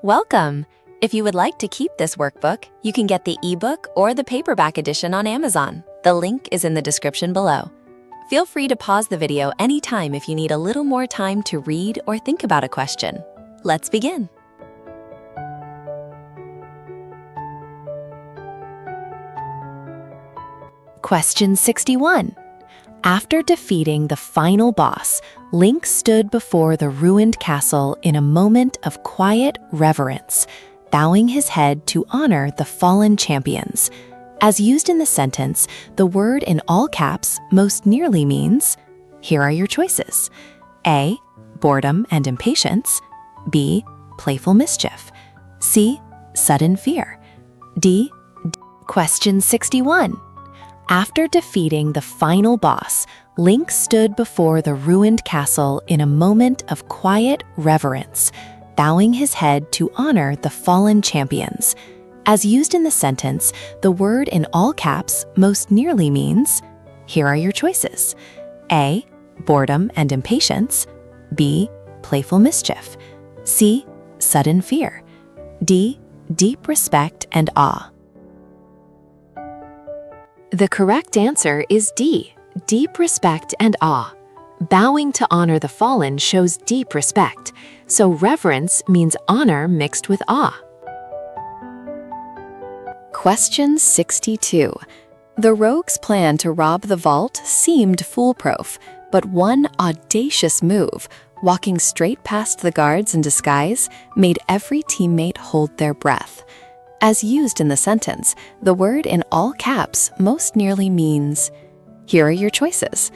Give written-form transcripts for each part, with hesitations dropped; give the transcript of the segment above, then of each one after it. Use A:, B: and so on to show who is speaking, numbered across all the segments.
A: Welcome! If you would like to keep this workbook, you can get the ebook or the paperback edition on Amazon. The link is in the description below. Feel free to pause the video anytime if you need a little more time to read or think about a question. Let's begin. Question 61. After defeating the final boss, Link stood before the ruined castle in a moment of quiet reverence, bowing his head to honor the fallen champions. As used in the sentence, the word in all caps most nearly means, here are your choices. A, boredom and impatience. B, playful mischief. C, sudden fear. D. Question 61. After defeating the final boss, Link stood before the ruined castle in a moment of quiet reverence, bowing his head to honor the fallen champions. As used in the sentence, the word in all caps most nearly means, here are your choices. A, boredom and impatience. B, playful mischief. C, sudden fear. D, deep respect and awe. The correct answer is D, deep respect and awe. Bowing to honor the fallen shows deep respect, so reverence means honor mixed with awe. Question 62. The rogue's plan to rob the vault seemed foolproof, but one audacious move, walking straight past the guards in disguise, made every teammate hold their breath. As used in the sentence, the word in all caps most nearly means, here are your choices.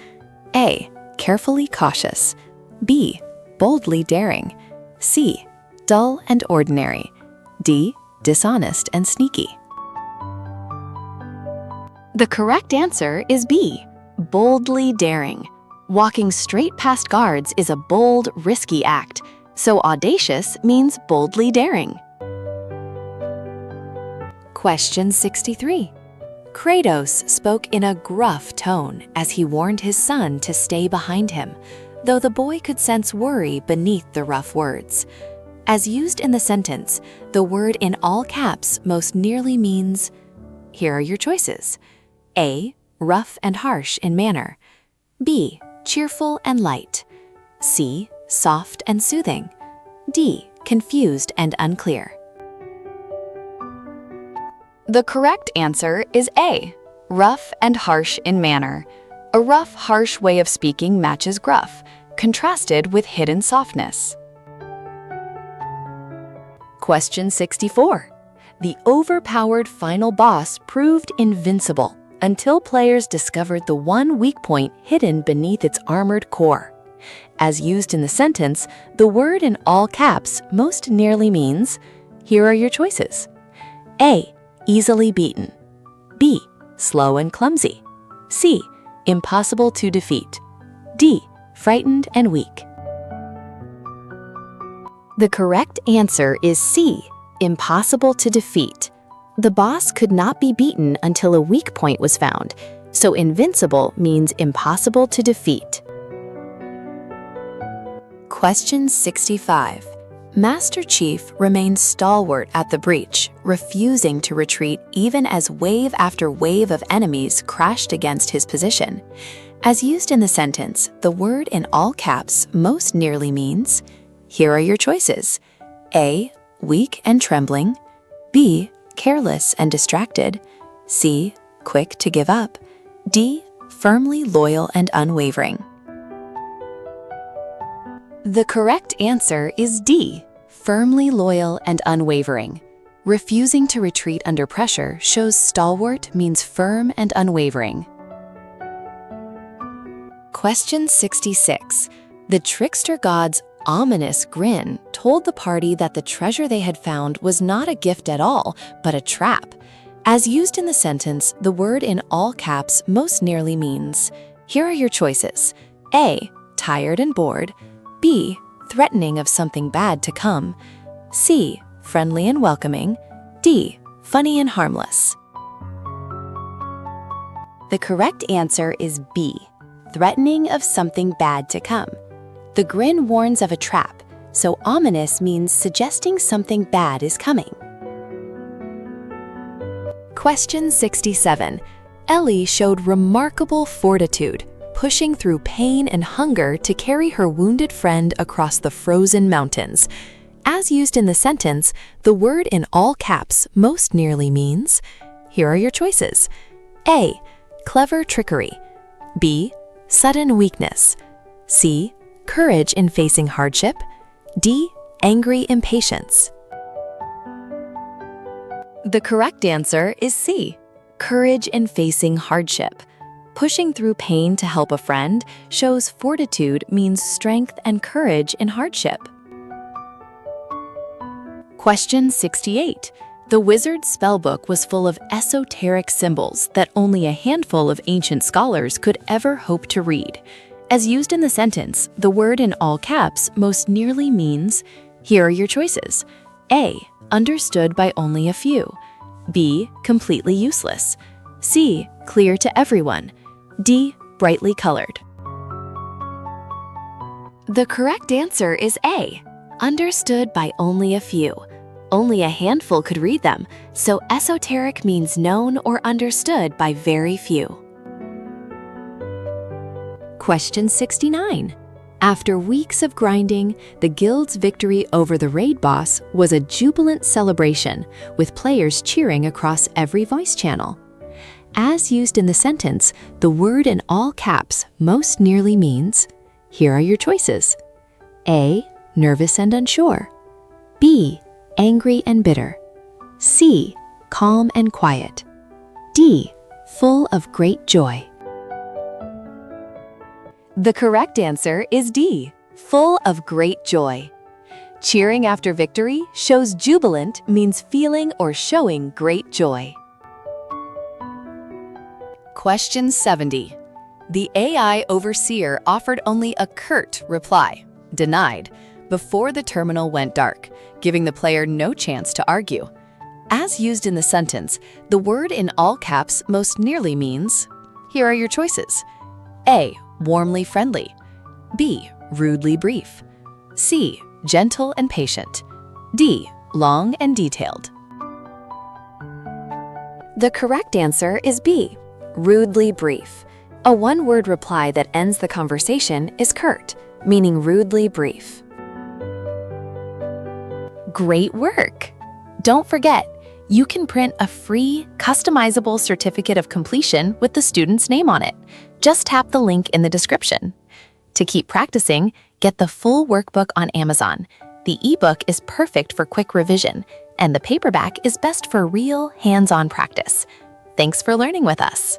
A: A, carefully cautious. B, boldly daring. C, dull and ordinary. D, dishonest and sneaky. The correct answer is B, boldly daring. Walking straight past guards is a bold, risky act, so audacious means boldly daring. Question 63. Kratos spoke in a gruff tone as he warned his son to stay behind him, though the boy could sense worry beneath the rough words. As used in the sentence, the word in all caps most nearly means, here are your choices. A, rough and harsh in manner. B, cheerful and light. C, soft and soothing. D, confused and unclear. The correct answer is A, rough and harsh in manner. A rough, harsh way of speaking matches gruff, contrasted with hidden softness. Question 64. The overpowered final boss proved invincible until players discovered the one weak point hidden beneath its armored core. As used in the sentence, the word in all caps most nearly means, here are your choices. A, easily beaten. B, slow and clumsy. C, impossible to defeat. D, frightened and weak. The correct answer is C, impossible to defeat. The boss could not be beaten until a weak point was found, so invincible means impossible to defeat. Question 65. Master Chief remained stalwart at the breach, refusing to retreat even as wave after wave of enemies crashed against his position. As used in the sentence, the word in all caps most nearly means, here are your choices. A, weak and trembling. B, careless and distracted. C, quick to give up. D, firmly loyal and unwavering. The correct answer is D, firmly loyal and unwavering. Refusing to retreat under pressure shows stalwart means firm and unwavering. Question 66. The trickster god's ominous grin told the party that the treasure they had found was not a gift at all, but a trap. As used in the sentence, the word in all caps most nearly means, here are your choices. A, tired and bored. B, threatening of something bad to come. C, friendly and welcoming. D, funny and harmless. The correct answer is B, threatening of something bad to come. The grin warns of a trap, so ominous means suggesting something bad is coming. Question 67. Ellie showed remarkable fortitude, pushing through pain and hunger to carry her wounded friend across the frozen mountains. As used in the sentence, the word in all caps most nearly means, here are your choices. A. Clever trickery. B. Sudden weakness. C. Courage in facing hardship. D. Angry impatience. The correct answer is C. Courage in facing hardship. Pushing through pain to help a friend shows fortitude means strength and courage in hardship. Question 68. The Wizard's spellbook was full of esoteric symbols that only a handful of ancient scholars could ever hope to read. As used in the sentence, the word in all caps most nearly means, here are your choices. A. Understood by only a few. B. Completely useless. C. Clear to everyone. D. Brightly colored. The correct answer is A. Understood by only a few. Only a handful could read them, so esoteric means known or understood by very few. Question 69. After weeks of grinding, the guild's victory over the raid boss was a jubilant celebration, with players cheering across every voice channel. As used in the sentence, the word in all caps most nearly means, here are your choices. A. Nervous and unsure. B. Angry and bitter. C. Calm and quiet. D. Full of great joy. The correct answer is D. Full of great joy. Cheering after victory shows jubilant means feeling or showing great joy. Question 70. The AI overseer offered only a curt reply, denied, before the terminal went dark, giving the player no chance to argue. As used in the sentence, the word in all caps most nearly means, here are your choices. A. Warmly friendly. B. Rudely brief. C. Gentle and patient. D. Long and detailed. The correct answer is B. Rudely brief. A one-word reply that ends the conversation is curt, meaning rudely brief. Great work! Don't forget, you can print a free, customizable certificate of completion with the student's name on it. Just tap the link in the description. To keep practicing, get the full workbook on Amazon. The ebook is perfect for quick revision, and the paperback is best for real, hands-on practice. Thanks for learning with us.